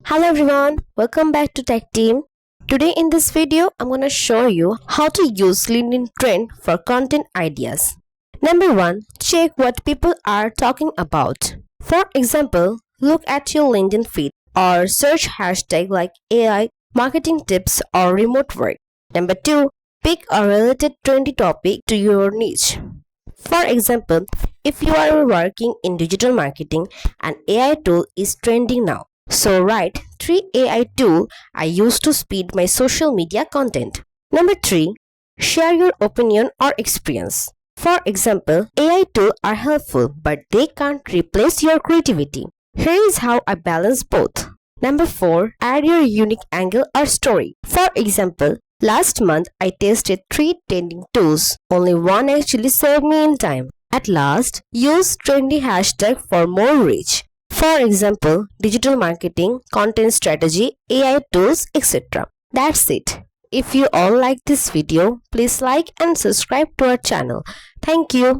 Hello everyone, welcome back to Tactim. Today in this video, I'm going to show you how to use LinkedIn Trend for content ideas. Number 1, check what people are talking about. For example, look at your LinkedIn feed or search hashtag like AI, marketing tips or remote work. Number 2, pick a related trendy topic to your niche. For example, if you are working in digital marketing, an AI tool is trending now. So write 3 AI tool I use to speed my social media content. Number 3. Share your opinion or experience. For example, AI tools are helpful but they can't replace your creativity. Here is how I balance both. Number 4. Add your unique angle or story. For example, last month I tested 3 trending tools. Only one actually saved me in time. At last, use trendy hashtag for more reach. For example, digital marketing, content strategy, AI tools, etc. That's it. If you all like this video, please like and subscribe to our channel. Thank you.